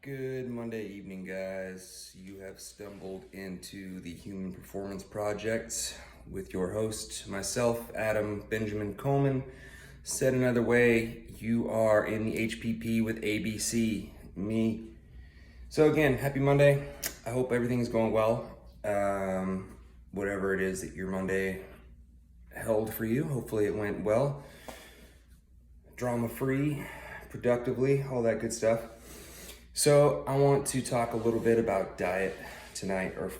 Good Monday evening, guys. You have stumbled into the Human Performance Project with your host, myself, Adam Benjamin Coleman. Said another way, you are in the HPP with ABC, me. So again, happy Monday. I hope everything is going well. Whatever it is that your Monday held for you, hopefully it went well. Drama-free, productively, all that good stuff. So I want to talk a little bit about diet tonight, or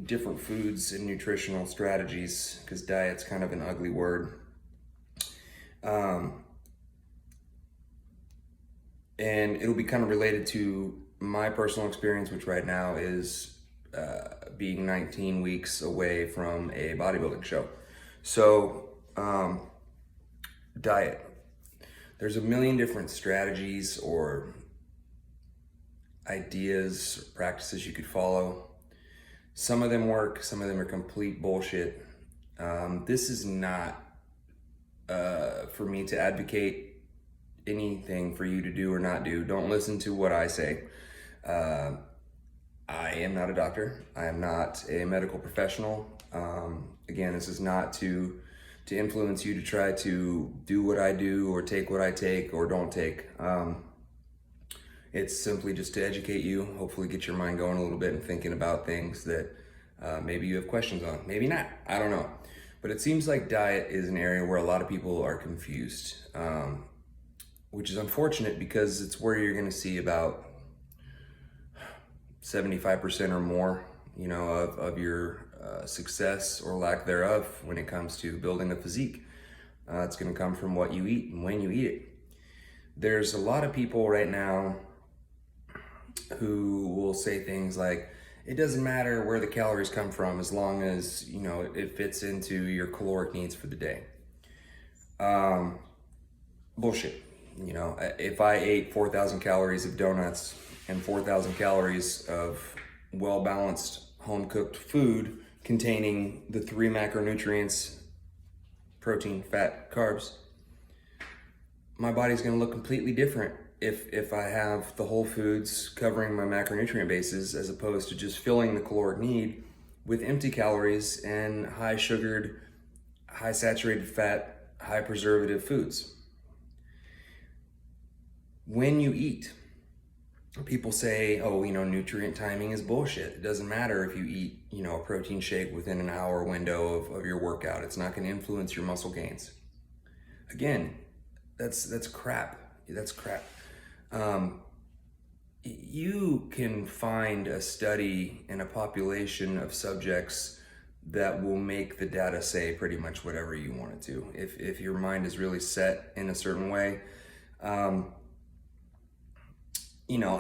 different foods and nutritional strategies, because diet's kind of an ugly word. And it'll be kind of related to my personal experience, which right now is being 19 weeks away from a bodybuilding show. So diet. There's a million different strategies or ideas, practices you could follow. Some of them work, some of them are complete bullshit. This is not for me to advocate anything for you to do or not do. Don't listen to what I say. I am not a doctor. I am not a medical professional. Again, this is not to influence you to try to do what I do or take what I take or don't take. It's simply just to educate you, hopefully get your mind going a little bit and thinking about things that maybe you have questions on. Maybe not, I don't know. But it seems like diet is an area where a lot of people are confused, which is unfortunate because it's where you're gonna see about 75% or more, of your success or lack thereof when it comes to building a physique. It's gonna come from what you eat and when you eat it. There's a lot of people right now who will say things like, it doesn't matter where the calories come from as long as, it fits into your caloric needs for the day. Bullshit. If I ate 4,000 calories of donuts and 4,000 calories of well-balanced home-cooked food containing the 3 macronutrients, protein, fat, carbs, my body's gonna look completely different if I have the whole foods covering my macronutrient bases as opposed to just filling the caloric need with empty calories and high sugared, high saturated fat, high preservative foods. When you eat, people say, nutrient timing is bullshit. It doesn't matter if you eat, a protein shake within an hour window of your workout. It's not gonna influence your muscle gains. Again, that's crap. That's crap. You can find a study in a population of subjects that will make the data say pretty much whatever you want it to. If your mind is really set in a certain way, I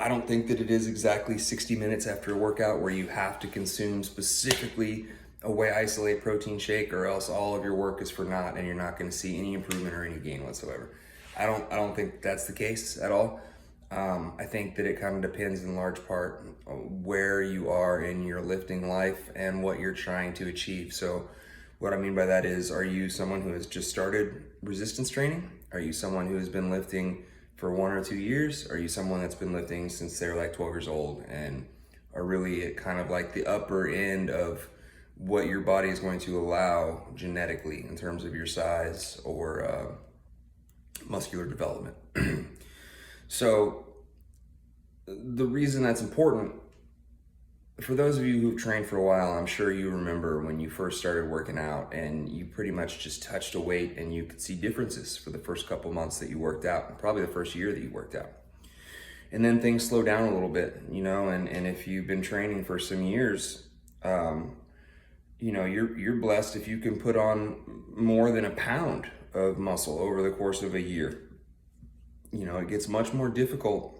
don't think that it is exactly 60 minutes after a workout where you have to consume specifically a whey isolate protein shake, or else all of your work is for naught and you're not going to see any improvement or any gain whatsoever. I don't think that's the case at all. I think that it kind of depends in large part on where you are in your lifting life and what you're trying to achieve. So what I mean by that is, are you someone who has just started resistance training? Are you someone who has been lifting for 1 or 2 years? Are you someone that's been lifting since they're like 12 years old and are really at kind of like the upper end of what your body is going to allow genetically in terms of your size or muscular development? So the reason that's important, for those of you who've trained for a while, I'm sure you remember when you first started working out and you pretty much just touched a weight and you could see differences for the first couple months that you worked out, and probably the first year that you worked out. And then things slow down a little bit, and if you've been training for some years, you're blessed if you can put on more than a pound of muscle over the course of a year. It gets much more difficult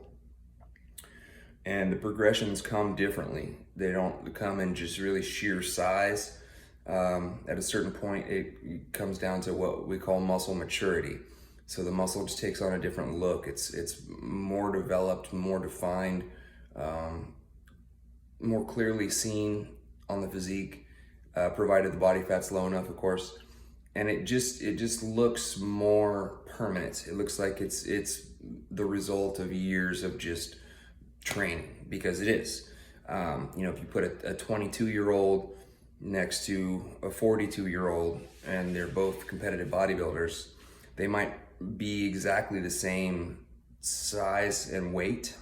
and the progressions come differently. They don't come in just really sheer size. At a certain point, it comes down to what we call muscle maturity. So the muscle just takes on a different look. It's more developed, more defined, more clearly seen on the physique, provided the body fat's low enough, of course. And it just looks more permanent. It looks like it's the result of years of just training, because it is. If you put a 22-year-old next to a 42-year-old and they're both competitive bodybuilders, they might be exactly the same size and weight,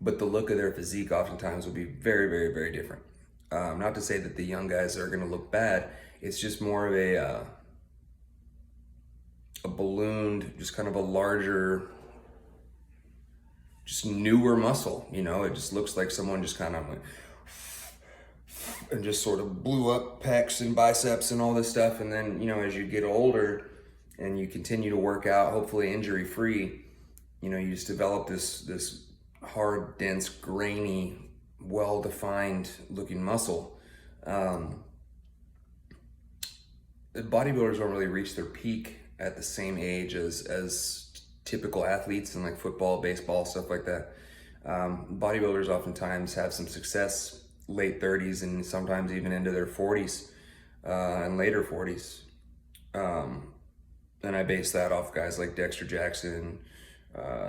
but the look of their physique oftentimes will be very, very, very different. Not to say that the young guys are going to look bad. It's just more of a ballooned, just kind of a larger, just newer muscle. It just looks like someone just kind of went and just sort of blew up pecs and biceps and all this stuff. And then, as you get older and you continue to work out, hopefully injury free, you just develop this hard, dense, grainy, well-defined looking muscle. The bodybuilders don't really reach their peak at the same age as typical athletes in like football, baseball, stuff like that. Bodybuilders oftentimes have some success late 30s and sometimes even into their 40s and later 40s. And I base that off guys like Dexter Jackson.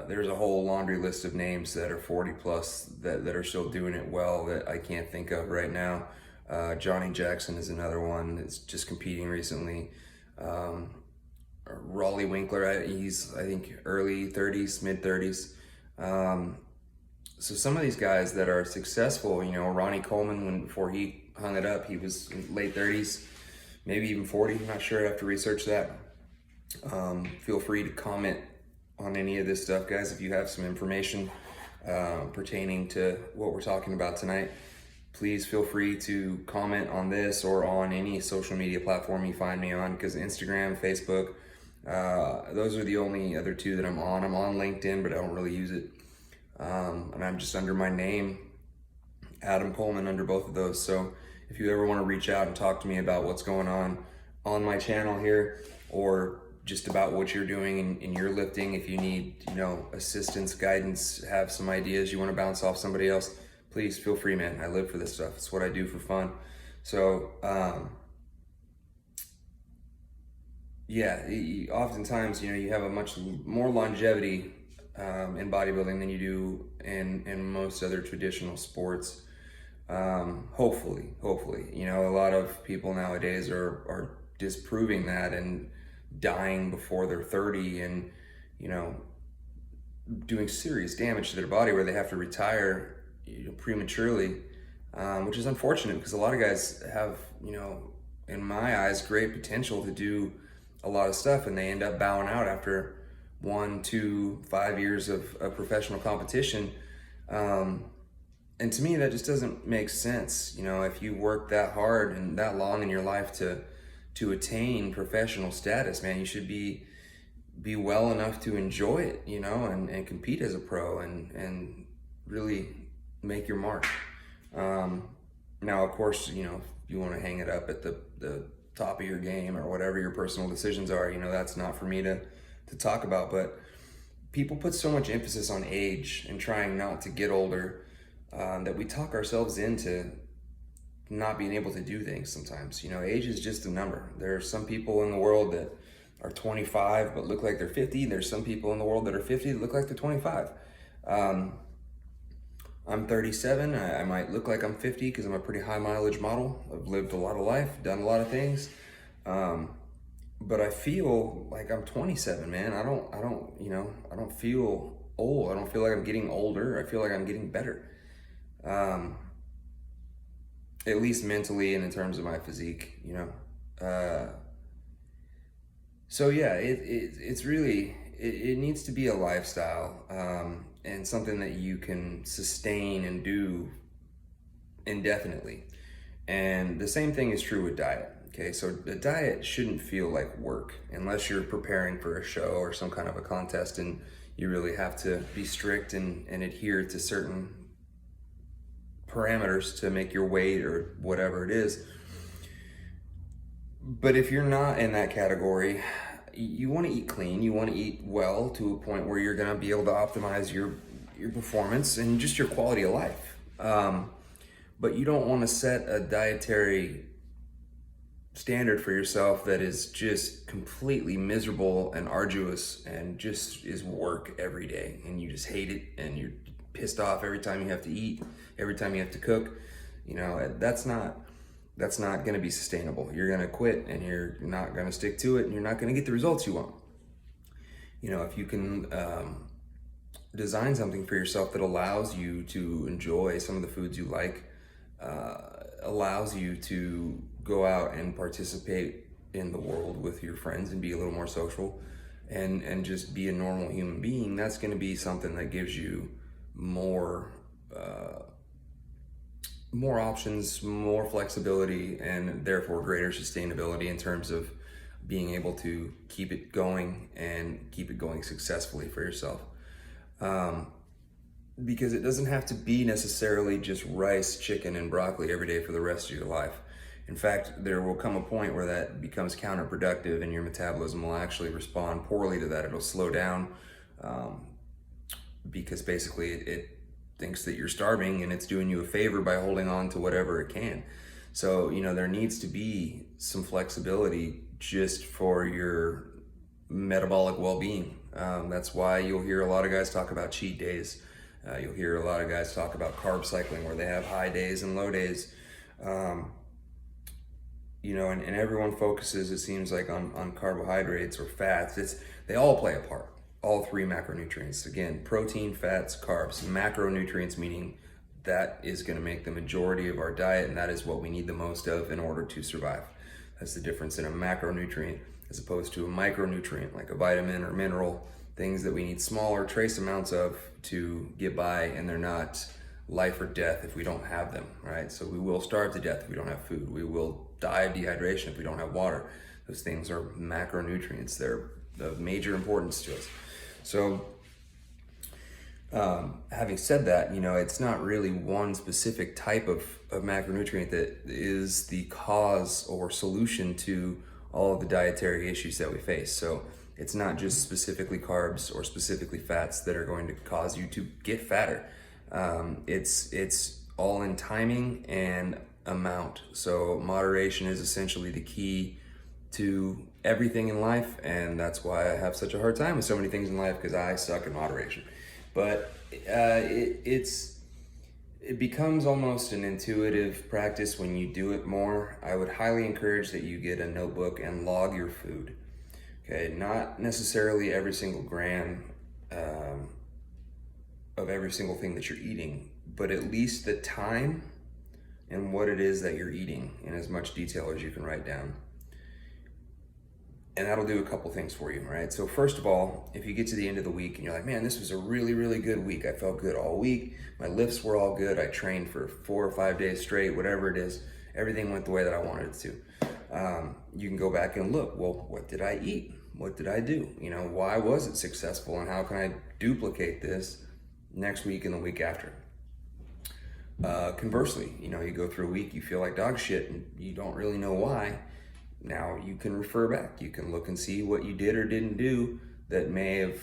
There's a whole laundry list of names that are 40 plus that are still doing it well that I can't think of right now. Johnny Jackson is another one that's just competing recently. Raleigh Winkler, he's I think early 30s, mid 30s. So some of these guys that are successful, Ronnie Coleman, before he hung it up, he was in late 30s, maybe even 40. I'm not sure. I have to research that. Feel free to comment on any of this stuff, guys, if you have some information pertaining to what we're talking about tonight. Please feel free to comment on this or on any social media platform you find me on, because Instagram, Facebook, those are the only other two that I'm on. I'm on LinkedIn, but I don't really use it. And I'm just under my name, Adam Coleman, under both of those. So if you ever want to reach out and talk to me about what's going on my channel here, or just about what you're doing in your lifting, if you need, assistance, guidance, have some ideas you want to bounce off somebody else, please feel free, man. I live for this stuff. It's what I do for fun. So, oftentimes, you have a much more longevity in bodybuilding than you do in most other traditional sports. Hopefully, a lot of people nowadays are disproving that and dying before they're 30 and, doing serious damage to their body where they have to retire prematurely, which is unfortunate because a lot of guys have, in my eyes, great potential to do a lot of stuff, and they end up bowing out after 1, 2, 5 years of professional competition. And to me, that just doesn't make sense. If you work that hard and that long in your life to attain professional status, man, you should be well enough to enjoy it, and compete as a pro and really make your mark. Now, of course, if you want to hang it up at the top of your game or whatever your personal decisions are, that's not for me to talk about. But people put so much emphasis on age and trying not to get older that we talk ourselves into not being able to do things sometimes. Age is just a number. There are some people in the world that are 25 but look like they're 50. There's some people in the world that are 50 that look like they're 25. I'm 37. I might look like I'm 50 because I'm a pretty high mileage model. I've lived a lot of life, done a lot of things. But I feel like I'm 27, man. I don't feel old. I don't feel like I'm getting older. I feel like I'm getting better. At least mentally and in terms of my physique, So yeah, it's really, it needs to be a lifestyle, and something that you can sustain and do indefinitely. And the same thing is true with diet. Okay, so the diet shouldn't feel like work unless you're preparing for a show or some kind of a contest and you really have to be strict and adhere to certain parameters to make your weight or whatever it is. But if you're not in that category, you want to eat clean, you want to eat well to a point where you're going to be able to optimize your performance and just your quality of life. But you don't want to set a dietary standard for yourself that is just completely miserable and arduous and just is work every day and you just hate it and you're pissed off every time you have to eat, every time you have to cook, that's not going to be sustainable. You're going to quit, and you're not going to stick to it, and you're not going to get the results you want. If you can design something for yourself that allows you to enjoy some of the foods you like, allows you to go out and participate in the world with your friends and be a little more social, and just be a normal human being, that's going to be something that gives you more options, more flexibility, and therefore greater sustainability in terms of being able to keep it going and keep it going successfully for yourself. Because it doesn't have to be necessarily just rice, chicken, and broccoli every day for the rest of your life. In fact, there will come a point where that becomes counterproductive, and your metabolism will actually respond poorly to that. It'll slow down because basically it thinks that you're starving, and it's doing you a favor by holding on to whatever it can. So, there needs to be some flexibility just for your metabolic well-being. That's why you'll hear a lot of guys talk about cheat days. You'll hear a lot of guys talk about carb cycling, where they have high days and low days. And everyone focuses, it seems like, on carbohydrates or fats. They all play a part. All three macronutrients. Again, protein, fats, carbs. Macronutrients meaning that is going to make the majority of our diet, and that is what we need the most of in order to survive. That's the difference in a macronutrient as opposed to a micronutrient, like a vitamin or mineral, things that we need smaller trace amounts of to get by, and they're not life or death if we don't have them, right? So we will starve to death if we don't have food. We will die of dehydration if we don't have water. Those things are macronutrients. They're of major importance to us. So having said that, it's not really one specific type of macronutrient that is the cause or solution to all of the dietary issues that we face. So it's not just specifically carbs or specifically fats that are going to cause you to get fatter. It's all in timing and amount. So moderation is essentially the key to everything in life, and that's why I have such a hard time with so many things in life, because I suck at moderation. But it becomes almost an intuitive practice when you do it more. I would highly encourage that you get a notebook and log your food. Okay, not necessarily every single gram of every single thing that you're eating, but at least the time and what it is that you're eating in as much detail as you can write down. And that'll do a couple things for you, right? So first of all, if you get to the end of the week and you're like, man, this was a really, really good week. I felt good all week. My lifts were all good. I trained for 4 or 5 days straight, whatever it is. Everything went the way that I wanted it to. You can go back and look, well, what did I eat? What did I do? Why was it successful, and how can I duplicate this next week and the week after? Conversely, you go through a week, you feel like dog shit and you don't really know why. Now you can refer back. You can look and see what you did or didn't do that may have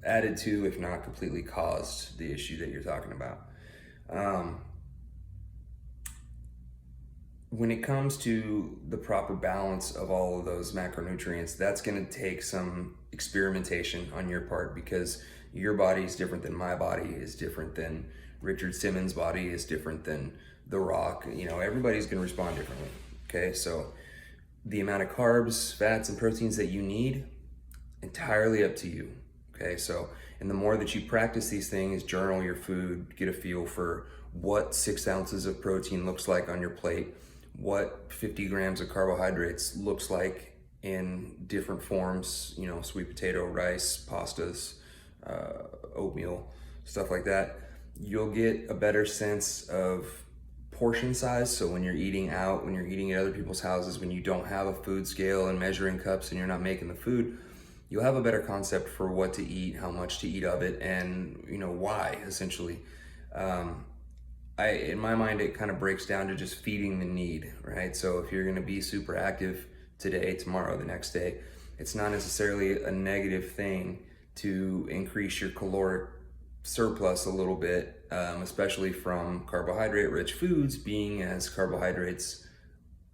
added to, if not completely caused, the issue that you're talking about. When it comes to the proper balance of all of those macronutrients, that's going to take some experimentation on your part, because your body is different than my body, is different than Richard Simmons' body, is different than The Rock. Everybody's going to respond differently. Okay, so the amount of carbs, fats, and proteins that you need, entirely up to you. Okay, so, and the more that you practice these things, journal your food, get a feel for what 6 ounces of protein looks like on your plate, what 50 grams of carbohydrates looks like in different forms, sweet potato, rice, pastas, oatmeal, stuff like that, you'll get a better sense of portion size. So when you're eating out, when you're eating at other people's houses, when you don't have a food scale and measuring cups and you're not making the food, you'll have a better concept for what to eat, how much to eat of it, and why, essentially. In my mind, it kind of breaks down to just feeding the need, right? So if you're going to be super active today, tomorrow, the next day, it's not necessarily a negative thing to increase your caloric surplus a little bit, especially from carbohydrate-rich foods, being as carbohydrates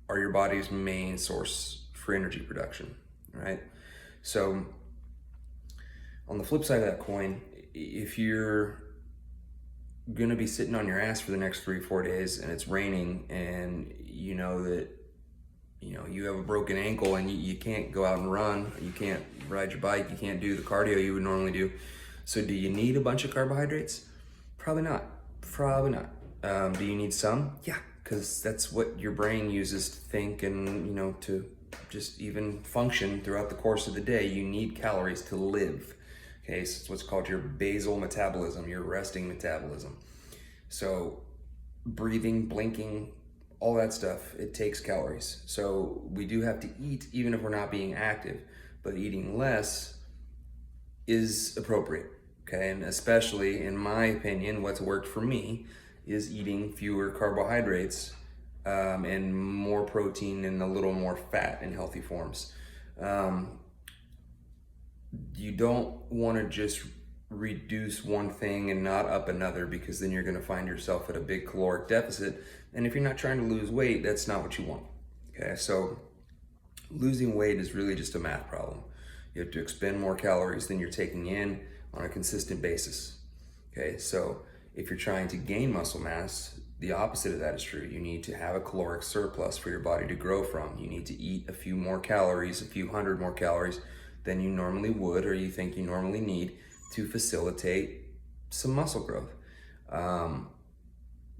are your body's main source for energy production, right? So on the flip side of that coin, if you're gonna be sitting on your ass for the next 3-4 days and it's raining, and you know that you have a broken ankle and you can't go out and run, you can't ride your bike, you can't do the cardio you would normally do. So do you need a bunch of carbohydrates? Probably not. Probably not. Do you need some? Yeah, because that's what your brain uses to think and to just even function throughout the course of the day. You need calories to live. Okay, so it's what's called your basal metabolism, your resting metabolism. So breathing, blinking, all that stuff, it takes calories. So we do have to eat even if we're not being active, but eating less is appropriate. Okay, and especially in my opinion, what's worked for me is eating fewer carbohydrates and more protein and a little more fat in healthy forms. You don't want to just reduce one thing and not up another, because then you're going to find yourself at a big caloric deficit. And if you're not trying to lose weight, that's not what you want. Okay, so losing weight is really just a math problem. You have to expend more calories than you're taking in on a consistent basis. Okay, so if you're trying to gain muscle mass, the opposite of that is true. You need to have a caloric surplus for your body to grow from. You need to eat a few more calories, a few hundred more calories than you normally would or you think you normally need to facilitate some muscle growth.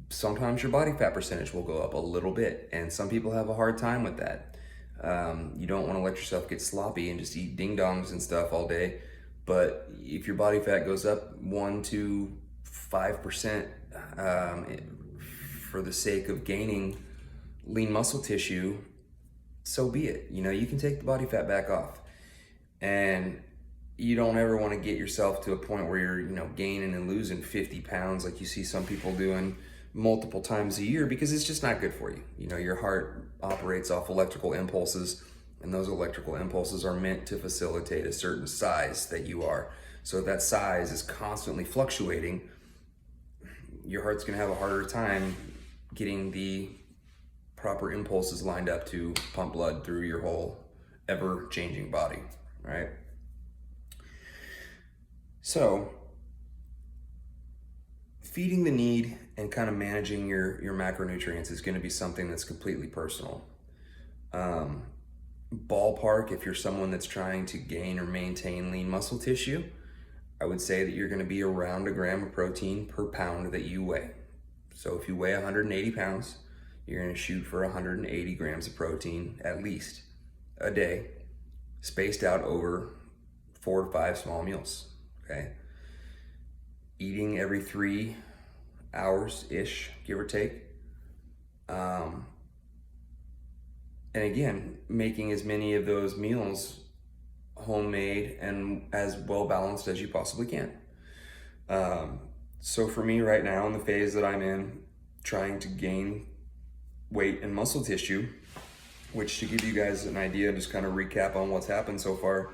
Sometimes your body fat percentage will go up a little bit, and some people have a hard time with that. You don't want to let yourself get sloppy and just eat ding dongs and stuff all day. But if your body fat goes up 1 to 5% for the sake of gaining lean muscle tissue, so be it. You can take the body fat back off. And you don't ever want to get yourself to a point where you're, gaining and losing 50 pounds like you see some people doing multiple times a year, because it's just not good for you. Your heart operates off electrical impulses, and those electrical impulses are meant to facilitate a certain size that you are. So if that size is constantly fluctuating, your heart's going to have a harder time getting the proper impulses lined up to pump blood through your whole ever-changing body, right? So feeding the need and kind of managing your macronutrients is going to be something that's completely personal. Ballpark, if you're someone that's trying to gain or maintain lean muscle tissue, I would say that you're going to be around a gram of protein per pound that you weigh. So if you weigh 180 pounds, you're going to shoot for 180 grams of protein at least a day, spaced out over 4 to 5 small meals. Okay, eating every 3 hours-ish, give or take. And again, making as many of those meals homemade and as well balanced as you possibly can. So for me right now, in the phase that I'm in, trying to gain weight and muscle tissue, which, to give you guys an idea, just kind of recap on what's happened so far,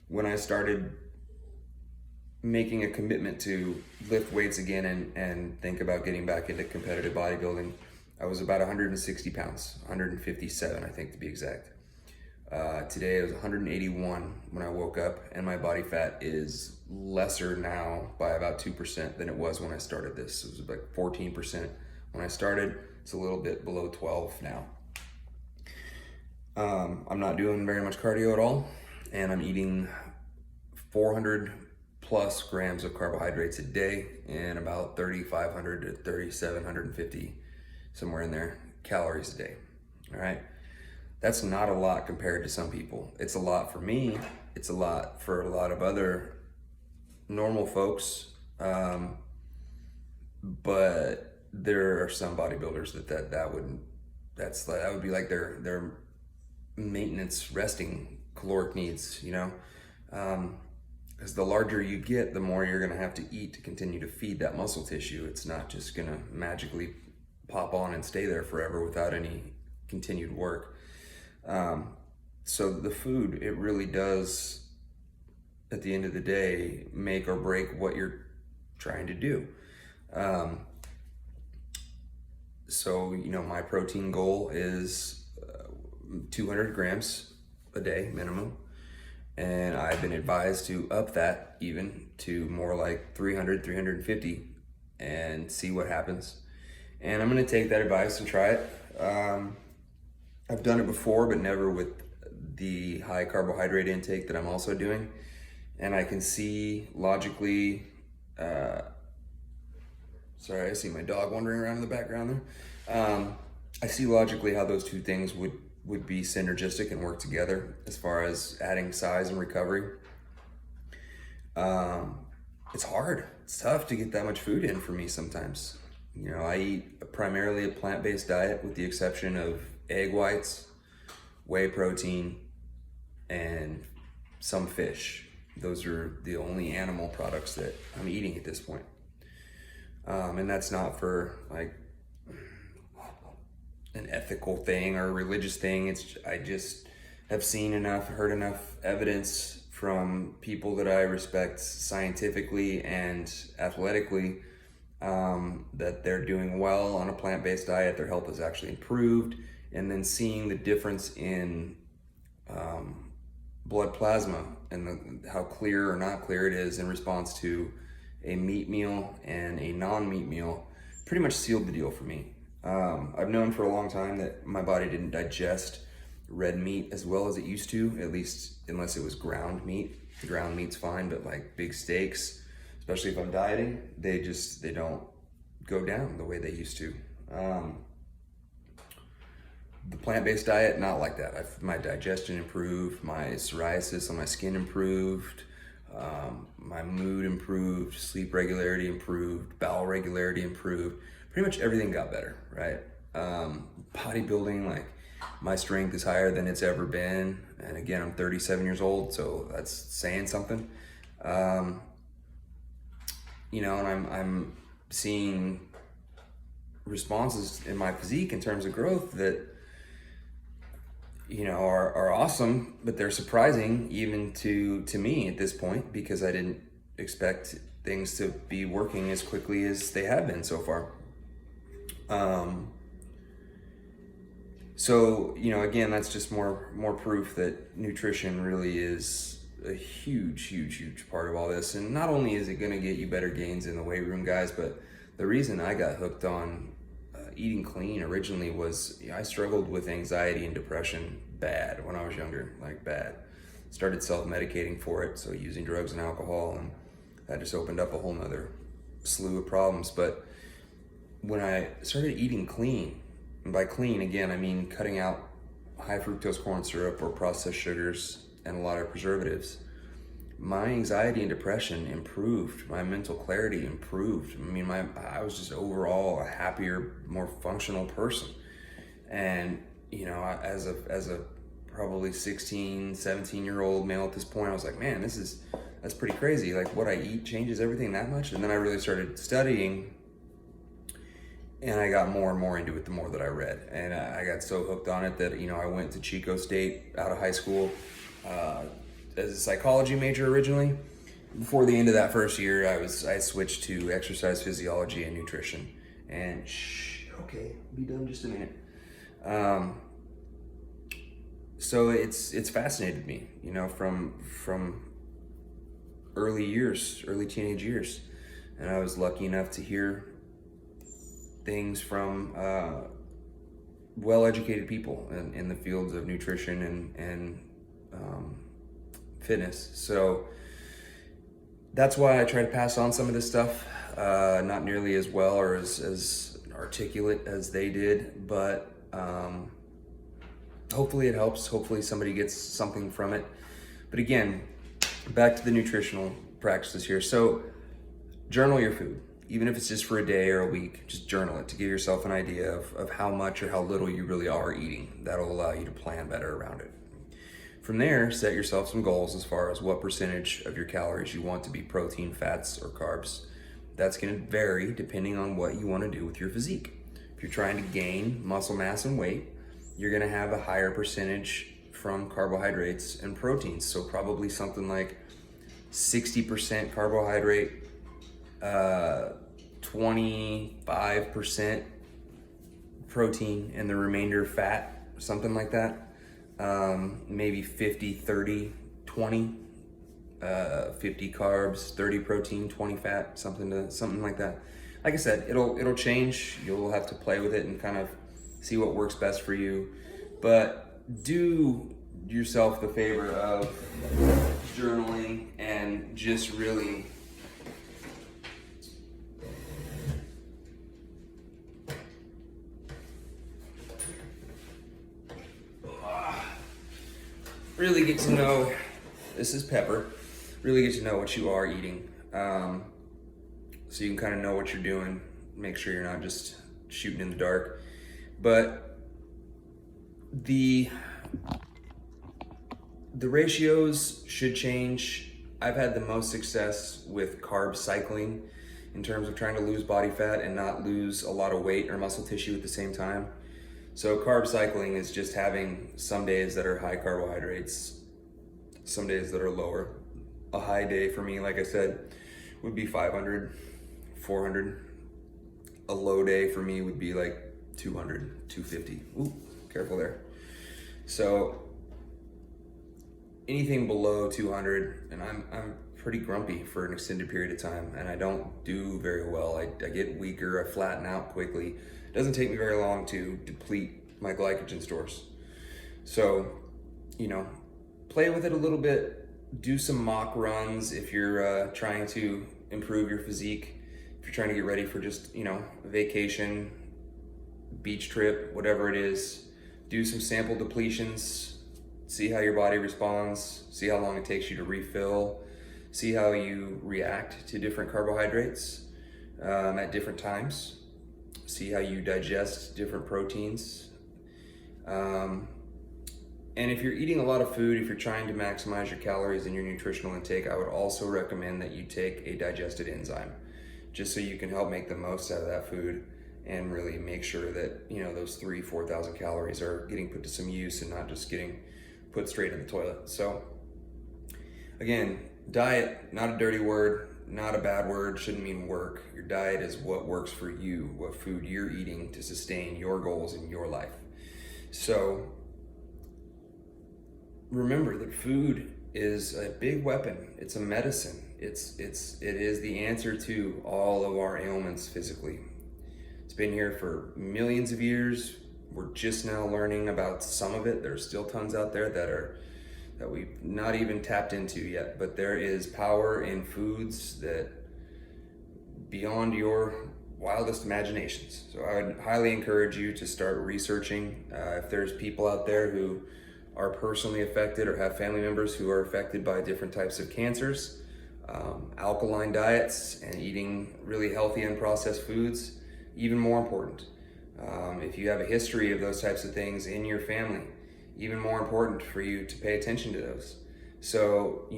when I started making a commitment to lift weights again and think about getting back into competitive bodybuilding, I was about 160 pounds, 157, I think, to be exact. Today I was 181 when I woke up, and my body fat is lesser now by about 2% than it was when I started this. It was like 14% when I started. It's a little bit below 12 now. I'm not doing very much cardio at all, and I'm eating 400 plus grams of carbohydrates a day and about 3,500 to 3,750, somewhere in there, calories a day. All right. That's not a lot compared to some people. It's a lot for me. It's a lot for a lot of other normal folks. But there are some bodybuilders that would be like their maintenance resting caloric needs, because the larger you get, the more you're going to have to eat to continue to feed that muscle tissue. It's not just going to magically pop on and stay there forever without any continued work. So the food, it really does, at the end of the day, make or break what you're trying to do. So, my protein goal is 200 grams a day minimum. And I've been advised to up that even to more like 300, 350 and see what happens. And I'm gonna take that advice and try it. I've done it before, but never with the high carbohydrate intake that I'm also doing. And I can see logically, sorry, I see my dog wandering around in the background there. I see logically how those two things would be synergistic and work together as far as adding size and recovery. It's hard. It's tough to get that much food in for me sometimes. You know, I eat primarily a plant-based diet with the exception of egg whites, whey protein, and some fish. Those are the only animal products that I'm eating at this point. And that's not for like an ethical thing or a religious thing. I just have seen enough, heard enough evidence from people that I respect scientifically and athletically, that they're doing well on a plant-based diet, their health has actually improved, and then seeing the difference in blood plasma and how clear or not clear it is in response to a meat meal and a non-meat meal pretty much sealed the deal for me. I've known for a long time that my body didn't digest red meat as well as it used to, at least unless it was ground meat. Ground meat's fine, but like big steaks, especially if I'm dieting, they don't go down the way they used to. The plant-based diet, not like that. My digestion improved, my psoriasis on my skin improved, my mood improved, sleep regularity improved, bowel regularity improved. Pretty much everything got better, right? Bodybuilding, like my strength is higher than it's ever been. And again, I'm 37 years old, so that's saying something. You know, and I'm seeing responses in my physique in terms of growth that, you know, are awesome, but they're surprising even to me at this point, because I didn't expect things to be working as quickly as they have been so far. So, you know, again, that's just more proof that nutrition really is a huge part of all this. And not only is it going to get you better gains in the weight room, guys, but the reason I got hooked on eating clean originally was I struggled with anxiety and depression bad when I was younger, like bad. Started self-medicating for it, so using drugs and alcohol, and that just opened up a whole nother slew of problems. But when I started eating clean, and by clean, again, I mean cutting out high fructose corn syrup or processed sugars and a lot of preservatives, my anxiety and depression improved. My mental clarity improved. I mean, I was just overall a happier, more functional person. And, you know, as a probably 16, 17-year-old male at this point, I was like, man, that's pretty crazy. Like, what I eat changes everything that much. And then I really started studying, and I got more and more into it the more that I read. And I got so hooked on it that, you know, I went to Chico State out of high school as a psychology major originally. Before the end of that first year, I switched to exercise physiology and nutrition. And okay, I'll be done in just a minute. So it's fascinated me, you know, from early teenage years. And I was lucky enough to hear things from well-educated people in the fields of nutrition and fitness. So that's why I try to pass on some of this stuff, not nearly as well or as articulate as they did, but hopefully it helps. Hopefully somebody gets something from it. But again, back to the nutritional practices here. So journal your food. Even if it's just for a day or a week, just journal it to give yourself an idea of how much or how little you really are eating. That'll allow you to plan better around it. From there, set yourself some goals as far as what percentage of your calories you want to be protein, fats, or carbs. That's going to vary depending on what you want to do with your physique. If you're trying to gain muscle mass and weight, you're going to have a higher percentage from carbohydrates and proteins. So probably something like 60% carbohydrate, 25% protein, and the remainder fat, something like that. Maybe 50, 30, 20, 50 carbs, 30 protein, 20 fat, something like that. like I said, it'll change. You'll have to play with it and kind of see what works best for you. But do yourself the favor of journaling and just really really get to know, this is Pepper, really get to know what you are eating. So you can kind of know what you're doing, make sure you're not just shooting in the dark. But the ratios should change. I've had the most success with carb cycling in terms of trying to lose body fat and not lose a lot of weight or muscle tissue at the same time. So carb cycling is just having some days that are high carbohydrates, some days that are lower. A high day for me, like I said, would be 500, 400. A low day for me would be like 200, 250. Ooh, careful there. So anything below 200, and I'm pretty grumpy for an extended period of time, and I don't do very well. I get weaker, I flatten out quickly. It doesn't take me very long to deplete my glycogen stores. So, play with it a little bit. Do some mock runs if you're trying to improve your physique. If you're trying to get ready for just, a vacation, beach trip, whatever it is. Do some sample depletions. See how your body responds. See how long it takes you to refill. See how you react to different carbohydrates at different times. See how you digest different proteins. And if you're eating a lot of food, if you're trying to maximize your calories and your nutritional intake, I would also recommend that you take a digested enzyme, just so you can help make the most out of that food and really make sure that, those 4,000 calories are getting put to some use and not just getting put straight in the toilet. So again, diet, not a dirty word, not a bad word, shouldn't mean work. Your diet is what works for you, what food you're eating to sustain your goals in your life. So remember that food is a big weapon. It's a medicine. It is the answer to all of our ailments physically. It's been here for millions of years. We're just now learning about some of it. There's still tons out there that we've not even tapped into yet, but there is power in foods that beyond your wildest imaginations. So I would highly encourage you to start researching. If there's people out there who are personally affected or have family members who are affected by different types of cancers, alkaline diets and eating really healthy unprocessed foods, even more important. If you have a history of those types of things in your family, even more important for you to pay attention to those. So,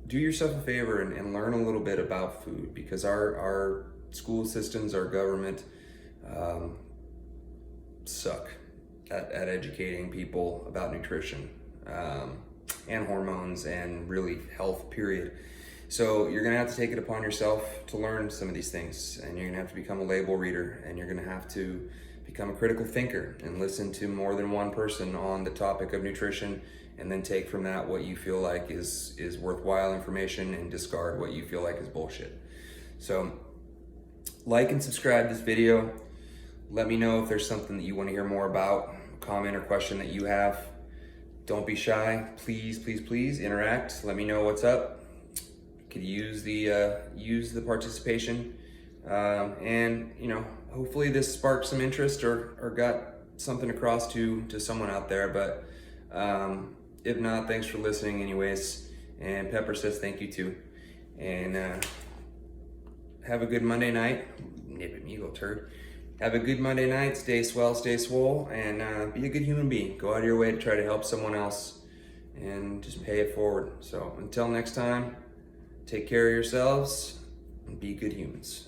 do yourself a favor and learn a little bit about food, because our school systems, our government suck at educating people about nutrition and hormones and really health, period. So you're gonna have to take it upon yourself to learn some of these things, and you're gonna have to become a label reader, and you're gonna have to become a critical thinker and listen to more than one person on the topic of nutrition, and then take from that what you feel like is worthwhile information and discard what you feel like is bullshit. So like and subscribe to this video. Let me know if there's something that you want to hear more about, a comment or question that you have. Don't be shy. Please, please, please interact. Let me know what's up. Could use the participation, and hopefully this sparked some interest or got something across to someone out there. But if not, thanks for listening anyways. And Pepper says thank you too. And have a good Monday night. Nip at me, you little turd. Have a good Monday night. Stay swell, stay swole, and be a good human being. Go out of your way to try to help someone else and just pay it forward. So until next time, take care of yourselves and be good humans.